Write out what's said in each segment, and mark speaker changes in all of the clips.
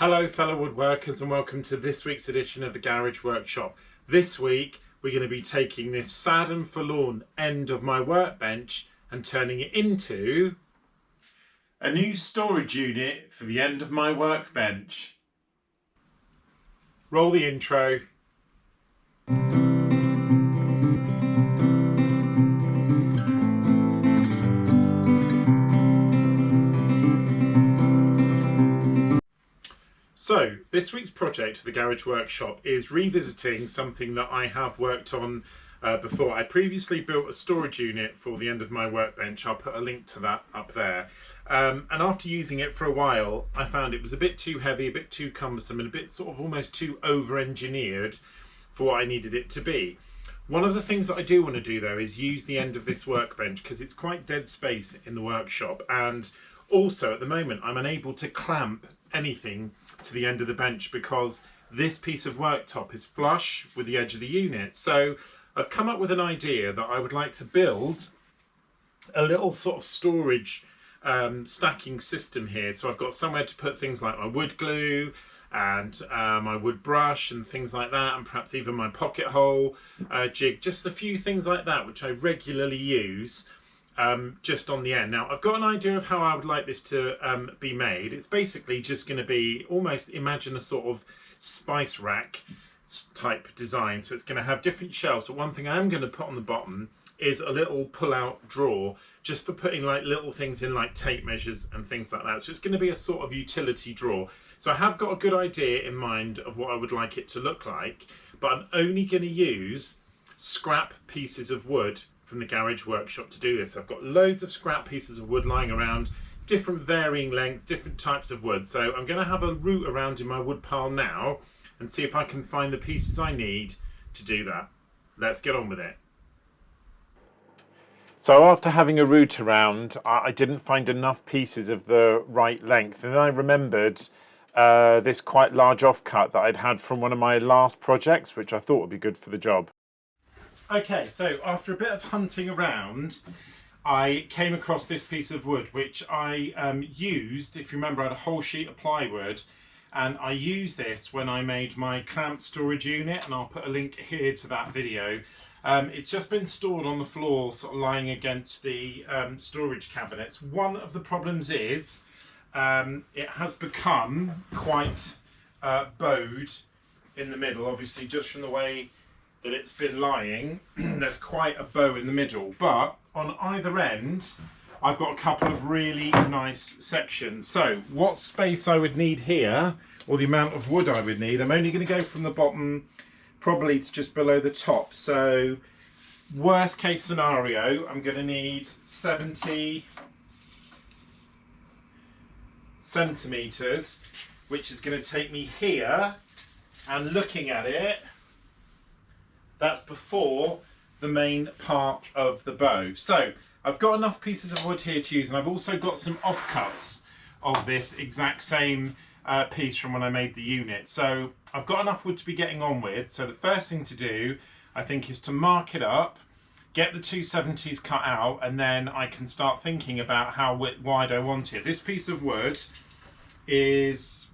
Speaker 1: Hello fellow woodworkers and welcome to this week's edition of the Garage Workshop. This week we're going to be taking this sad and forlorn end of my workbench and turning it into a new storage unit for the end of my workbench. Roll the intro. So, this week's project for the Garage Workshop is revisiting something that I have worked on before. I previously built a storage unit for the end of my workbench. I'll put a link to that up there. And after using it for a while, I found it was a bit too heavy, a bit too cumbersome, and a bit sort of almost too over-engineered for what I needed it to be. One of the things that I do want to do though is use the end of this workbench because it's quite dead space in the workshop, and also at the moment I'm unable to clamp anything to the end of the bench because this piece of worktop is flush with the edge of the unit. So I've come up with an idea that I would like to build a little sort of storage stacking system here. So I've got somewhere to put things like my wood glue and my wood brush and things like that, and perhaps even my pocket hole jig, just a few things like that which I regularly use just on the end. Now I've got an idea of how I would like this to be made. It's basically just going to be almost, imagine a sort of spice rack type design. So it's going to have different shelves, but one thing I am going to put on the bottom is a little pull-out drawer just for putting like little things in, like tape measures and things like that. So it's going to be a sort of utility drawer. So I have got a good idea in mind of what I would like it to look like, but I'm only going to use scrap pieces of wood from the Garage Workshop to do this. I've got loads of scrap pieces of wood lying around, different varying lengths, different types of wood. So I'm going to have a root around in my wood pile now and see if I can find the pieces I need to do that. Let's get on with it. So after having a root around, I didn't find enough pieces of the right length, and then I remembered this quite large offcut that I'd had from one of my last projects, which I thought would be good for the job. Okay, so after a bit of hunting around, I came across this piece of wood, which I used, if you remember, I had a whole sheet of plywood, and I used this when I made my clamped storage unit, and I'll put a link here to that video. It's just been stored on the floor, sort of lying against the storage cabinets. One of the problems is it has become quite bowed in the middle, obviously just from the way that it's been lying. There's quite a bow in the middle, but on either end I've got a couple of really nice sections. So what space I would need here, or the amount of wood I would need, I'm only going to go from the bottom probably to just below the top. So worst case scenario, I'm going to need 70 centimeters, which is going to take me here, and looking at it, that's before the main part of the bow. So I've got enough pieces of wood here to use, and I've also got some offcuts of this exact same piece from when I made the unit. So I've got enough wood to be getting on with. So the first thing to do, I think, is to mark it up, get the 270s cut out, and then I can start thinking about how wide I want it. This piece of wood is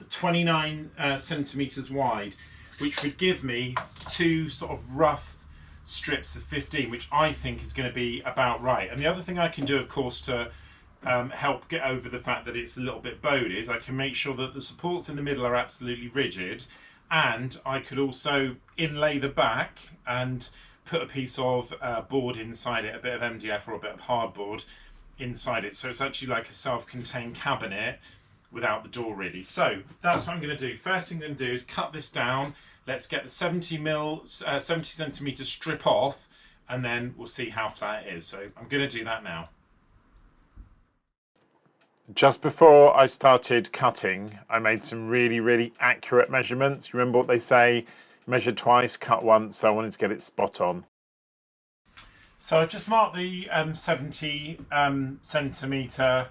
Speaker 1: 29 centimeters wide, which would give me two sort of rough strips of 15, which I think is going to be about right. And the other thing I can do, of course, to help get over the fact that it's a little bit bowed is I can make sure that the supports in the middle are absolutely rigid, and I could also inlay the back and put a piece of board inside it, a bit of MDF or a bit of hardboard inside it, so it's actually like a self-contained cabinet without the door really. So that's what I'm going to do. First thing I'm going to do is cut this down. Let's get the 70 centimeter strip off, and then we'll see how flat it is. So I'm going to do that now. Just before I started cutting, I made some really accurate measurements. You remember what they say, measure twice, cut once, so I wanted to get it spot on. So I've just marked the 70 centimeter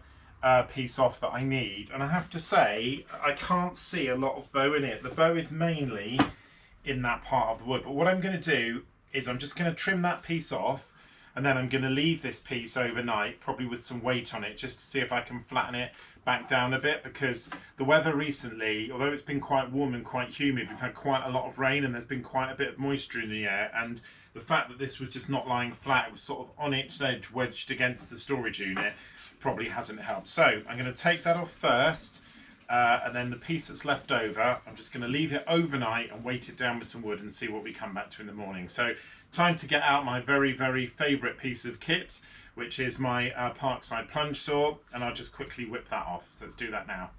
Speaker 1: piece off that I need, and I have to say I can't see a lot of bow in it. The bow is mainly in that part of the wood, but what I'm going to do is I'm just going to trim that piece off and then I'm going to leave this piece overnight, probably with some weight on it, just to see if I can flatten it back down a bit, because the weather recently, although it's been quite warm and quite humid, we've had quite a lot of rain and there's been quite a bit of moisture in the air, and the fact that this was just not lying flat, it was sort of on its edge, wedged against the storage unit, probably hasn't helped. So I'm going to take that off first, and then the piece that's left over, I'm just going to leave it overnight and weight it down with some wood and see what we come back to in the morning. So time to get out my very, very favourite piece of kit, which is my Parkside plunge saw, and I'll just quickly whip that off. So let's do that now.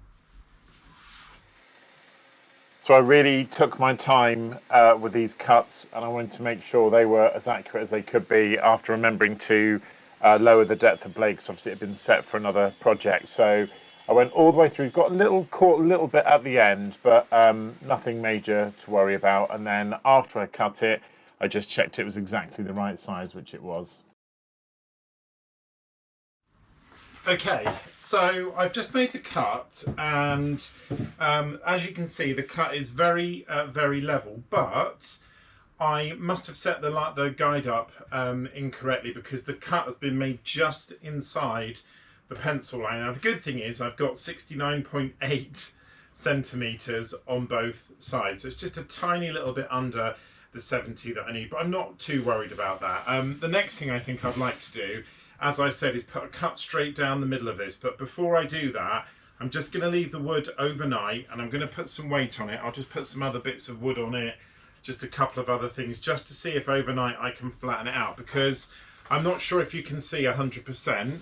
Speaker 1: So I really took my time with these cuts, and I wanted to make sure they were as accurate as they could be, after remembering to lower the depth of blade, because obviously it had been set for another project. So I went all the way through, got caught a little bit at the end, but nothing major to worry about. And then after I cut it, I just checked it was exactly the right size, which it was. Okay, so I've just made the cut, and as you can see, the cut is very, very level, but I must have set the guide up incorrectly, because the cut has been made just inside the pencil line. Now the good thing is I've got 69.8 centimeters on both sides, so it's just a tiny little bit under the 70 that I need, but I'm not too worried about that. The next thing I think I'd like to do, as I said, is put a cut straight down the middle of this, but before I do that, I'm just going to leave the wood overnight, and I'm going to put some weight on it. I'll just put some other bits of wood on it, just a couple of other things, just to see if overnight I can flatten it out, because I'm not sure if you can see 100%,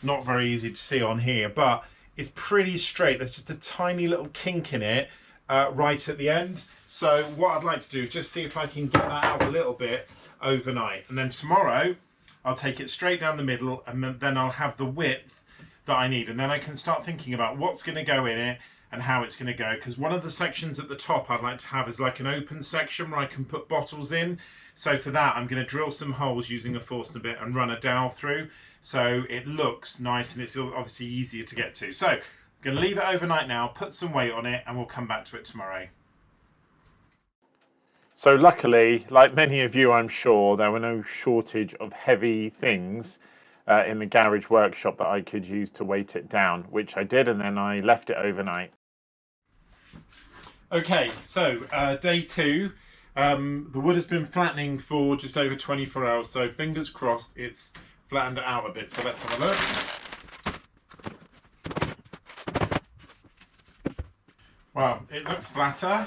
Speaker 1: not very easy to see on here, but it's pretty straight. There's just a tiny little kink in it right at the end. So what I'd like to do is just see if I can get that out a little bit overnight, and then tomorrow I'll take it straight down the middle, and then I'll have the width that I need, and then I can start thinking about what's going to go in it and how it's going to go, because one of the sections at the top I'd like to have is like an open section where I can put bottles in. So for that, I'm going to drill some holes using a Forstner bit and run a dowel through, so it looks nice and it's obviously easier to get to. So I'm going to leave it overnight now, put some weight on it, and we'll come back to it tomorrow. So luckily, like many of you I'm sure, there were no shortage of heavy things in the garage workshop that I could use to weight it down, which I did, and then I left it overnight. Okay, so day 2. The wood has been flattening for just over 24 hours, so fingers crossed it's flattened it out a bit. So let's have a look. Well, it looks flatter.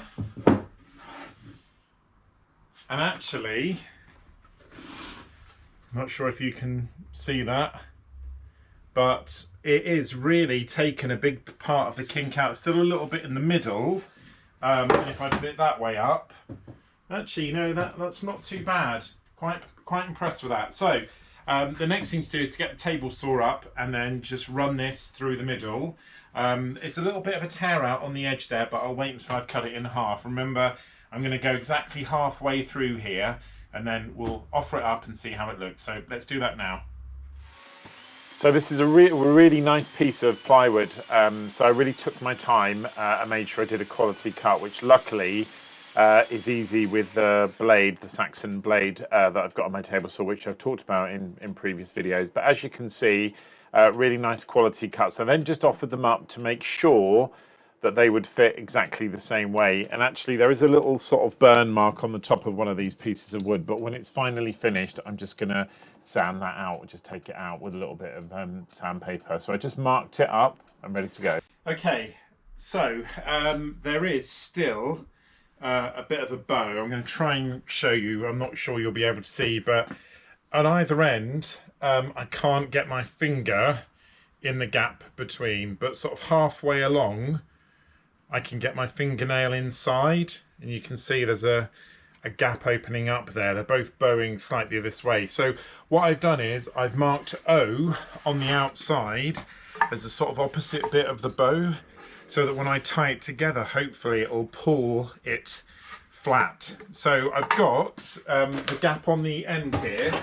Speaker 1: And actually, I'm not sure if you can see that, but it is really taken a big part of the kink out. It's still a little bit in the middle. And if I put it that way up, actually, you know, that's not too bad. Quite impressed with that. So the next thing to do is to get the table saw up and then just run this through the middle. It's a little bit of a tear out on the edge there, but I'll wait until I've cut it in half. Remember, I'm going to go exactly halfway through here, and then we'll offer it up and see how it looks. So let's do that now. So this is a really nice piece of plywood. So I really took my time and made sure I did a quality cut, which luckily is easy with the blade, the Saxon blade that I've got on my table saw, which I've talked about in previous videos. But as you can see, really nice quality cuts. I then just offered them up to make sure that they would fit exactly the same way. And actually there is a little sort of burn mark on the top of one of these pieces of wood, but when it's finally finished, I'm just gonna sand that out, just take it out with a little bit of sandpaper. So I just marked it up, I'm ready to go. Okay, so there is still a bit of a bow. I'm gonna try and show you, I'm not sure you'll be able to see, but on either end, I can't get my finger in the gap between, but sort of halfway along, I can get my fingernail inside, and you can see there's a gap opening up there. They're both bowing slightly this way. So what I've done is I've marked O on the outside as a sort of opposite bit of the bow, so that when I tie it together, hopefully it'll pull it flat. So I've got the gap on the end here,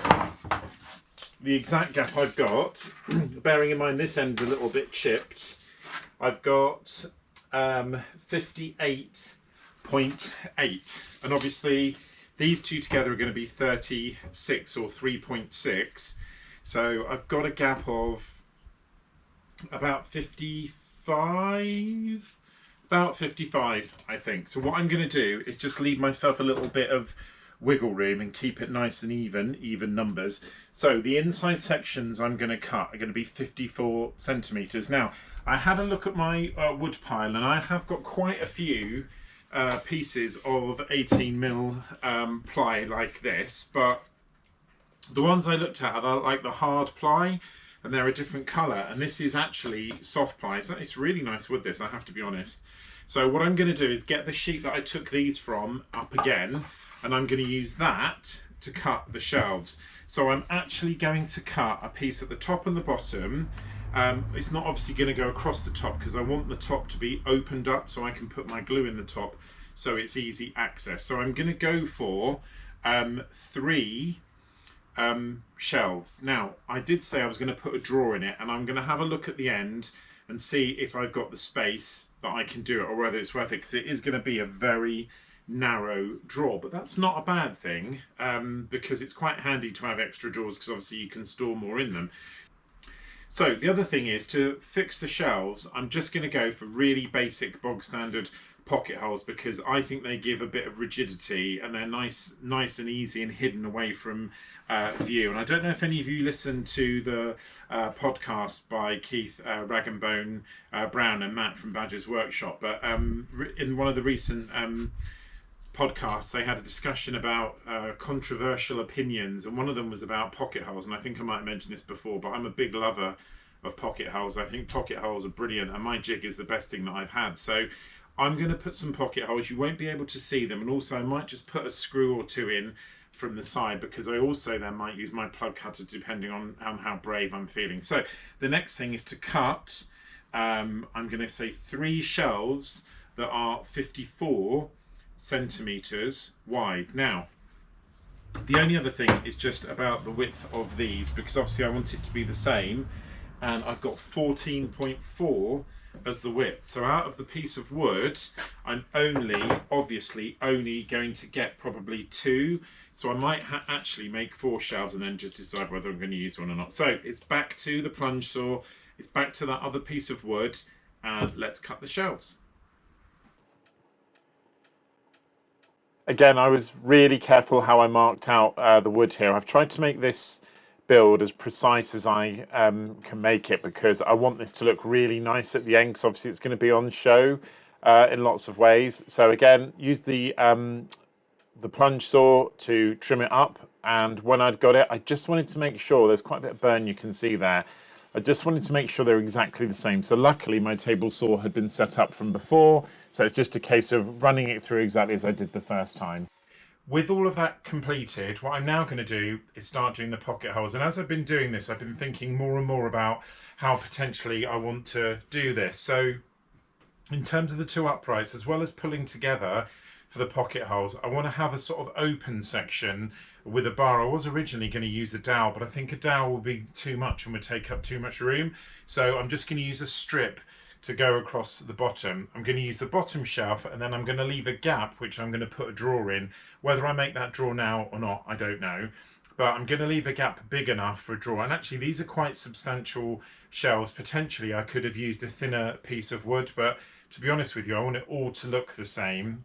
Speaker 1: the exact gap I've got, bearing in mind this end's a little bit chipped, I've got 58.8, and obviously These two together are going to be 36 or 3.6. So I've got a gap of about 55, I think. So what I'm going to do is just leave myself a little bit of wiggle room and keep it nice and even numbers. So the inside sections I'm going to cut are going to be 54 centimeters. Now, I had a look at my wood pile, and I have got quite a few pieces of 18mm ply like this, but the ones I looked at are like the hard ply, and they're a different colour, and this is actually soft ply. So it's really nice wood, this, I have to be honest. So what I'm going to do is get the sheet that I took these from up again, and I'm going to use that to cut the shelves. So I'm actually going to cut a piece at the top and the bottom. It's not obviously going to go across the top because I want the top to be opened up so I can put my glue in the top so it's easy access. So I'm going to go for 3 shelves. Now, I did say I was going to put a drawer in it, and I'm going to have a look at the end and see if I've got the space that I can do it, or whether it's worth it, because it is going to be a very narrow drawer. But that's not a bad thing, because it's quite handy to have extra drawers, because obviously you can store more in them. So the other thing is, to fix the shelves, I'm just going to go for really basic bog standard pocket holes, because I think they give a bit of rigidity, and they're nice and easy and hidden away from view. And I don't know if any of you listened to the podcast by Keith Rag'n'Bone Brown and Matt from Badger's Workshop, but in one of the recent podcasts they had a discussion about controversial opinions, and one of them was about pocket holes. And I think I might have mentioned this before, but I'm a big lover of pocket holes. I think pocket holes are brilliant, and my jig is the best thing that I've had. So I'm going to put some pocket holes. You won't be able to see them, and also I might just put a screw or two in from the side, because I also then might use my plug cutter depending on how brave I'm feeling. So the next thing is to cut, I'm going to say 3 shelves that are 54 centimeters wide. Now, the only other thing is just about the width of these, because obviously I want it to be the same, and I've got 14.4 as the width. So out of the piece of wood, I'm obviously only going to get probably 2. So I might actually make 4 shelves and then just decide whether I'm going to use one or not. So it's back to the plunge saw, it's back to that other piece of wood, and let's cut the shelves. Again, I was really careful how I marked out the wood here. I've tried to make this build as precise as I can make it, because I want this to look really nice at the end, because obviously it's going to be on show in lots of ways. So again, use the plunge saw to trim it up, and when I'd got it, I just wanted to make sure, there's quite a bit of burn you can see there, I just wanted to make sure they're exactly the same. So luckily my table saw had been set up from before, so it's just a case of running it through exactly as I did the first time. With all of that completed, what I'm now going to do is start doing the pocket holes. And as I've been doing this, I've been thinking more and more about how potentially I want to do this. So in terms of the 2 uprights, as well as pulling together for the pocket holes, I want to have a sort of open section with a bar. I was originally going to use a dowel, but I think a dowel will be too much and would take up too much room. So I'm just going to use a strip to go across the bottom. I'm going to use the bottom shelf, and then I'm going to leave a gap which I'm going to put a drawer in. Whether I make that drawer now or not, I don't know, but I'm going to leave a gap big enough for a drawer. And actually these are quite substantial shelves. Potentially I could have used a thinner piece of wood, but to be honest with you, I want it all to look the same,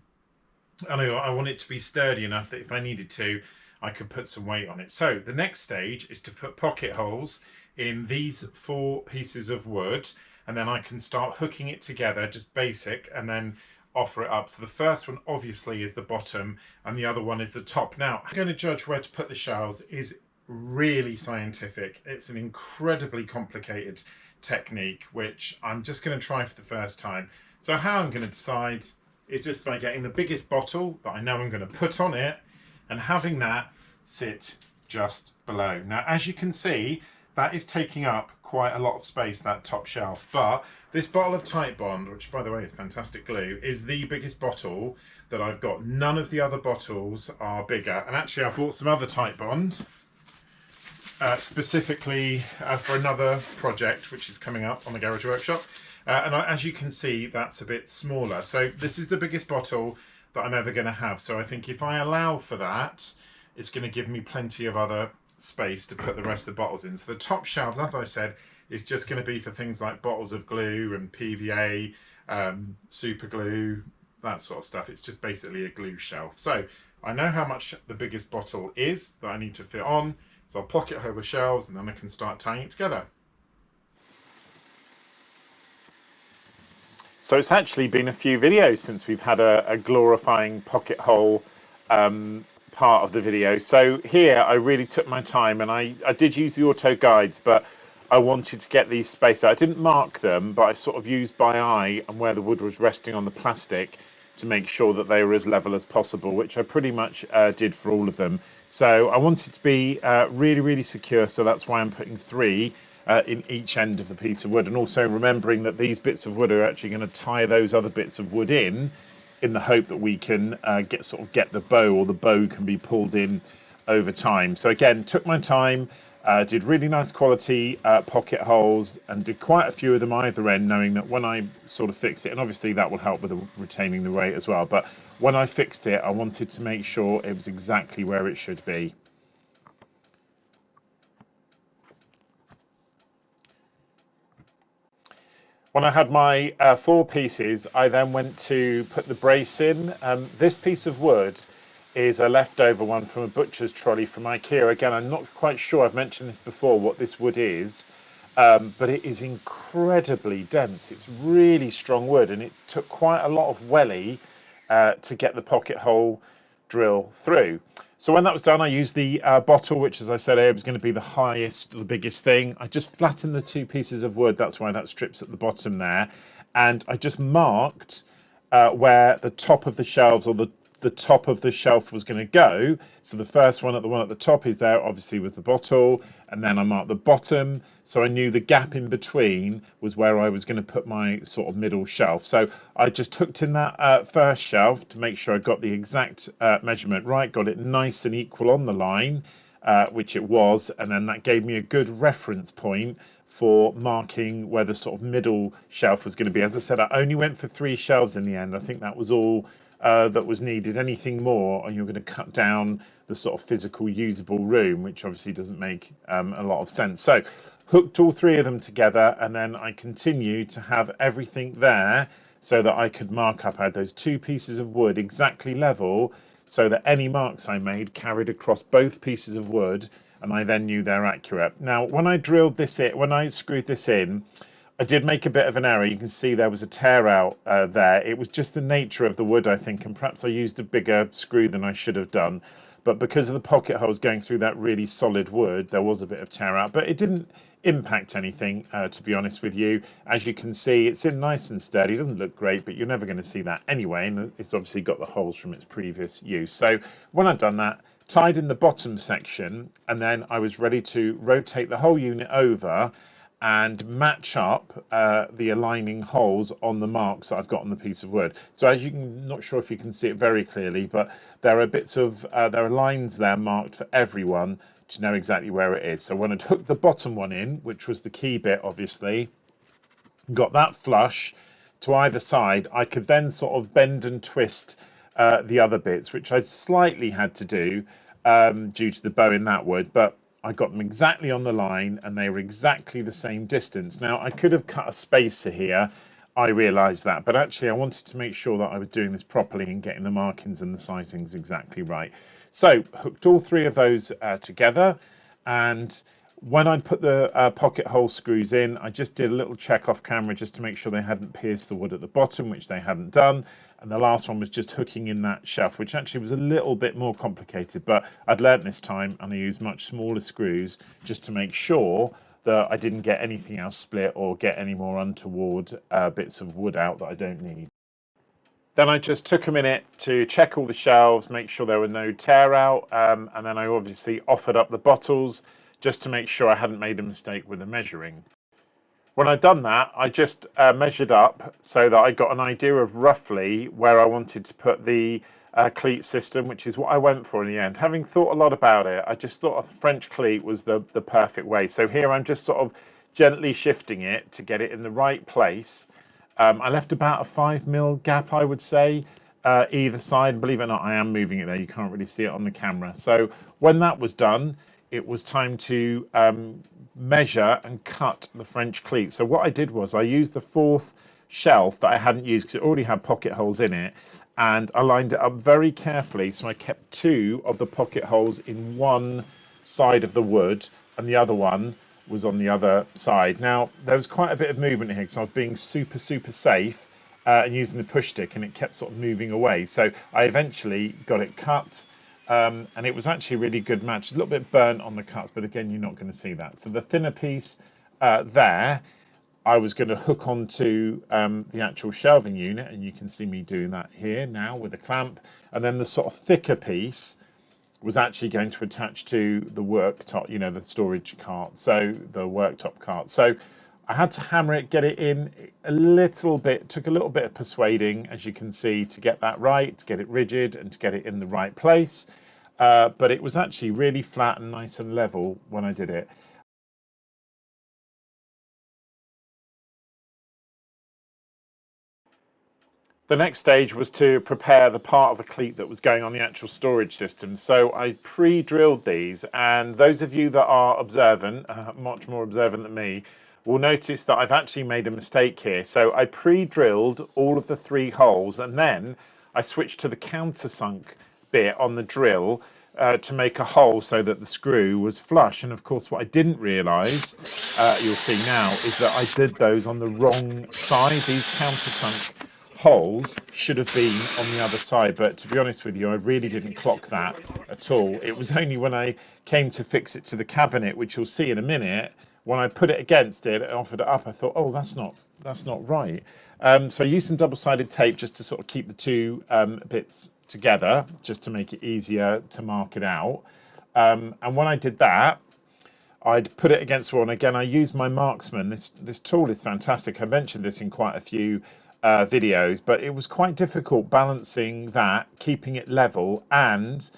Speaker 1: and I want it to be sturdy enough that if I needed to, I could put some weight on it. So the next stage is to put pocket holes in these 4 pieces of wood, and then I can start hooking it together, just basic, and then offer it up. So the first one obviously is the bottom, and the other one is the top. Now, I'm going to judge where to put the shelves is really scientific. It's an incredibly complicated technique, which I'm just going to try for the first time. So how I'm going to decide is just by getting the biggest bottle that I know I'm going to put on it, and having that sit just below. Now, as you can see, that is taking up quite a lot of space, that top shelf, but this bottle of Titebond, which by the way is fantastic glue, is the biggest bottle that I've got. None of the other bottles are bigger, and actually I bought some other Titebond specifically for another project which is coming up on the Garage Workshop, and as you can see, that's a bit smaller. So this is the biggest bottle that I'm ever going to have. So I think if I allow for that, it's going to give me plenty of other space to put the rest of the bottles in. So the top shelves, as I said, is just going to be for things like bottles of glue and PVA, super glue, that sort of stuff. It's just basically a glue shelf. So I know how much the biggest bottle is that I need to fit on. So I'll pocket hole the shelves and then I can start tying it together. So it's actually been a few videos since we've had a glorifying pocket hole part of the video. So here I really took my time, and I did use the auto guides, but I wanted to get these spaced out. I didn't mark them, but I sort of used by eye and where the wood was resting on the plastic to make sure that they were as level as possible, which I pretty much did for all of them. So I wanted to be really, really secure, so that's why I'm putting 3 in each end of the piece of wood, and also remembering that these bits of wood are actually going to tie those other bits of wood in the hope that we can get the bow, or the bow can be pulled in over time. So again, took my time, did really nice quality pocket holes, and did quite a few of them either end, knowing that when I sort of fixed it, and obviously that will help with retaining the weight as well, but when I fixed it, I wanted to make sure it was exactly where it should be. When I had my 4 pieces, I then went to put the brace in. This piece of wood is a leftover one from a butcher's trolley from IKEA. Again, I'm not quite sure, I've mentioned this before, what this wood is, but it is incredibly dense. It's really strong wood, and it took quite a lot of welly to get the pocket hole drill through. So when that was done, I used the bottle, which, as I said earlier, was going to be the biggest thing. I just flattened the 2 pieces of wood. That's why that strip's at the bottom there. And I just marked where the top of the shelves, or the top of the shelf, was going to go. So the first one, the one at the top, is there, obviously, with the bottle. And then I marked the bottom. So I knew the gap in between was where I was going to put my sort of middle shelf. So I just hooked in that first shelf to make sure I got the exact measurement right, got it nice and equal on the line, which it was. And then that gave me a good reference point for marking where the sort of middle shelf was going to be. As I said, I only went for 3 shelves in the end. I think that was all that was needed. Anything more and you're going to cut down the sort of physical usable room, which obviously doesn't make a lot of sense. So hooked all 3 of them together, and then I continued to have everything there so that I could mark up. I had those 2 pieces of wood exactly level so that any marks I made carried across both pieces of wood, and I then knew they're accurate. Now, when I drilled this in, when I screwed this in, I did make a bit of an error. You can see there was a tear out there. It was just the nature of the wood, I think, and perhaps I used a bigger screw than I should have done. But because of the pocket holes going through that really solid wood, there was a bit of tear out. But it didn't impact anything, to be honest with you. As you can see, it's in nice and steady. It doesn't look great, but you're never going to see that anyway. And it's obviously got the holes from its previous use. So when I'd done that, tied in the bottom section, and then I was ready to rotate the whole unit over and match up the aligning holes on the marks that I've got on the piece of wood. So as you can, not sure if you can see it very clearly, but there are bits of, there are lines there marked for everyone to know exactly where it is. So when I'd hooked the bottom one in, which was the key bit, obviously, got that flush to either side, I could then sort of bend and twist the other bits, which I slightly had to do due to the bow in that wood, but I got them exactly on the line and they were exactly the same distance. Now, I could have cut a spacer here, I realised that, but actually I wanted to make sure that I was doing this properly and getting the markings and the sizings exactly right. So, hooked all 3 of those together, and when I'd put the pocket hole screws in, I just did a little check off camera just to make sure they hadn't pierced the wood at the bottom, which they hadn't done. And the last one was just hooking in that shelf, which actually was a little bit more complicated, but I'd learnt this time and I used much smaller screws just to make sure that I didn't get anything else split or get any more untoward bits of wood out that I don't need. Then I just took a minute to check all the shelves, make sure there were no tear out, and then I obviously offered up the bottles just to make sure I hadn't made a mistake with the measuring. When I'd done that, I just measured up so that I got an idea of roughly where I wanted to put the cleat system, which is what I went for in the end. Having thought a lot about it, I just thought a French cleat was the perfect way. So here I'm just sort of gently shifting it to get it in the right place. I left about a 5mm gap, I would say, either side. Believe it or not, I am moving it there. You can't really see it on the camera. So when that was done, it was time to measure and cut the French cleat. So what I did was I used the fourth shelf that I hadn't used because it already had pocket holes in it, and I lined it up very carefully. So I kept two of the pocket holes in one side of the wood and the other one was on the other side. Now, there was quite a bit of movement here because I was being super safe and using the push stick, and it kept sort of moving away. So I eventually got it cut, and it was actually a really good match. A little bit burnt on the cuts, but again, you're not going to see that. So the thinner piece there, I was going to hook onto the actual shelving unit, and you can see me doing that here now with a clamp. And then the sort of thicker piece was actually going to attach to the worktop, you know, the storage cart, so the worktop cart. So I had to hammer it, get it in a little bit, took a little bit of persuading, as you can see, to get that right, to get it rigid and to get it in the right place. But it was actually really flat and nice and level when I did it. The next stage was to prepare the part of a cleat that was going on the actual storage system. So I pre-drilled these, and those of you that are observant, much more observant than me, will notice that I've actually made a mistake here. So I pre-drilled all of the 3 holes, and then I switched to the countersunk bit on the drill to make a hole so that the screw was flush. And of course, what I didn't realise, you'll see now, is that I did those on the wrong side. These countersunk holes should have been on the other side, but to be honest with you, I really didn't clock that at all. It was only when I came to fix it to the cabinet, which you'll see in a minute, when I put it against it and offered it up, I thought, oh, that's not right. So I used some double-sided tape just to sort of keep the two bits together, just to make it easier to mark it out. And when I did that, I'd put it against the wall, and again, I used my Marksman. This tool is fantastic. I mentioned this in quite a few videos, but it was quite difficult balancing that, keeping it level, and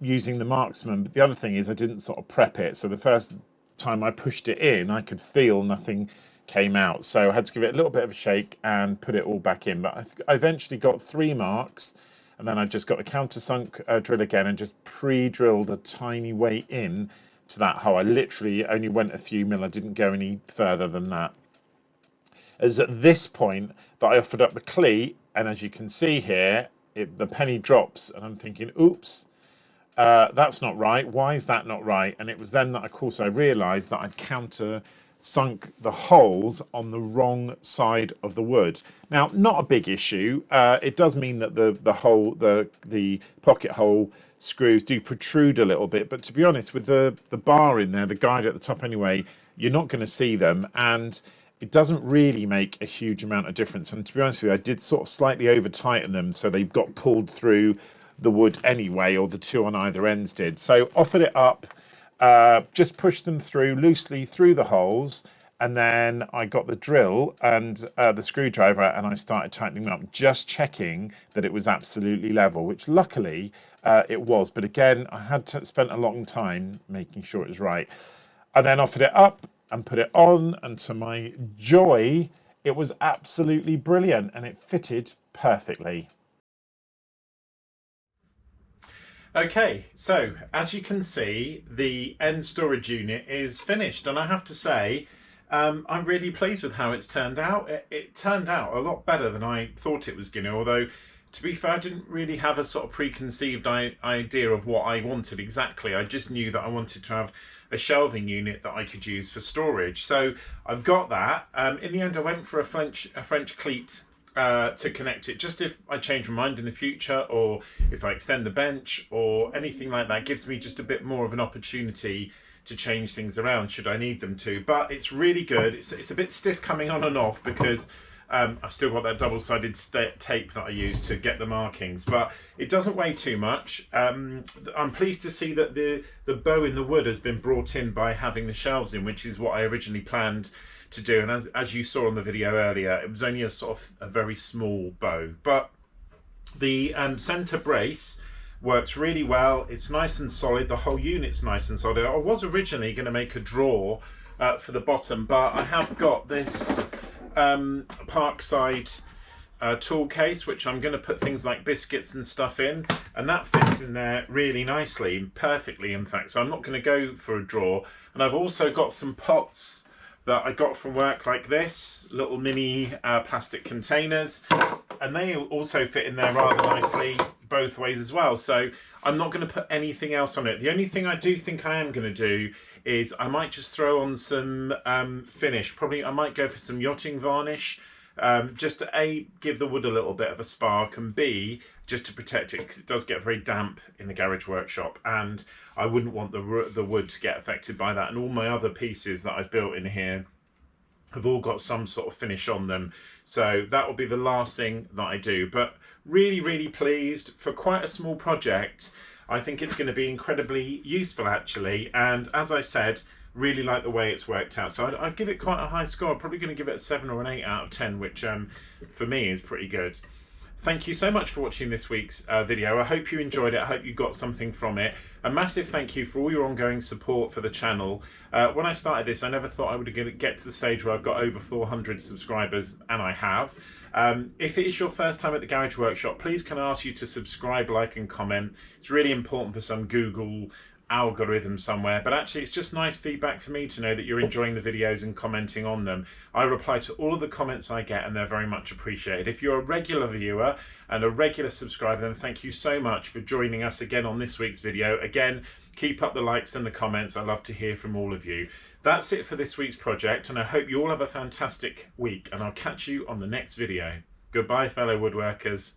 Speaker 1: using the Marksman. But the other thing is I didn't sort of prep it, so the first time I pushed it in, I could feel nothing came out, so I had to give it a little bit of a shake and put it all back in. But I eventually got 3 marks, and then I just got a countersunk drill again and just pre-drilled a tiny way in to that hole. I literally only went a few mil, I didn't go any further than that. As at this point that I offered up the cleat, and as you can see here, the penny drops, and I'm thinking, oops, that's not right. Why is that not right? And it was then that, of course, I realised that I'd counter-sunk the holes on the wrong side of the wood. Now, not a big issue. It does mean that the pocket hole screws do protrude a little bit, but to be honest, with the bar in there, the guide at the top anyway, you're not going to see them, and it doesn't really make a huge amount of difference. And to be honest with you, I did sort of slightly over tighten them so they got pulled through the wood anyway, or the 2 on either ends did. So offered it up, just pushed them through loosely through the holes, and then I got the drill and the screwdriver, and I started tightening them up, just checking that it was absolutely level, which luckily it was. But again, I had spent a long time making sure it was right. I then offered it up and put it on, and to my joy, it was absolutely brilliant, and it fitted perfectly. Okay, so as you can see, the end storage unit is finished, and I have to say, I'm really pleased with how it's turned out. It turned out a lot better than I thought it was going to, although, to be fair, I didn't really have a sort of preconceived idea of what I wanted exactly. I just knew that I wanted to have a shelving unit that I could use for storage. So I've got that. In the end, I went for a French cleat to connect it, just if I change my mind in the future, or if I extend the bench or anything like that. It gives me just a bit more of an opportunity to change things around should I need them to. But it's really good. It's a bit stiff coming on and off because I've still got that double-sided tape that I use to get the markings, but it doesn't weigh too much. I'm pleased to see that the bow in the wood has been brought in by having the shelves in, which is what I originally planned to do. And as you saw on the video earlier, it was only a sort of a very small bow, but the center brace works really well. It's nice and solid. The whole unit's nice and solid. I was originally going to make a drawer for the bottom, but I have got this Parkside tool case, which I'm going to put things like biscuits and stuff in, and that fits in there really nicely, perfectly in fact, so I'm not going to go for a drawer. And I've also got some pots that I got from work like this, little mini plastic containers, and they also fit in there rather nicely both ways as well. So I'm not going to put anything else on it. The only thing I do think I am going to do is I might just throw on some finish. Probably I might go for some yachting varnish, just to A, give the wood a little bit of a spark, and B, just to protect it, because it does get very damp in the garage workshop, and I wouldn't want the wood to get affected by that. And all my other pieces that I've built in here have all got some sort of finish on them, so that will be the last thing that I do. But really pleased. For quite a small project, I think it's going to be incredibly useful actually, and as I said, really like the way it's worked out. So I'd give it quite a high score. I'm probably going to give it a 7 or an 8 out of 10, which for me is pretty good. Thank you so much for watching this week's video. I hope you enjoyed it. I hope you got something from it. A massive thank you for all your ongoing support for the channel. When I started this, I never thought I would get to the stage where I've got over 400 subscribers, and I have. If it is your first time at the Garage Workshop, please can I ask you to subscribe, like and comment. It's really important for some Google algorithm somewhere, but actually it's just nice feedback for me to know that you're enjoying the videos and commenting on them. I reply to all of the comments I get, and they're very much appreciated. If you're a regular viewer and a regular subscriber, then thank you so much for joining us again on this week's video. Again, keep up the likes and the comments. I love to hear from all of you. That's it for this week's project, and I hope you all have a fantastic week, and I'll catch you on the next video. Goodbye, fellow woodworkers.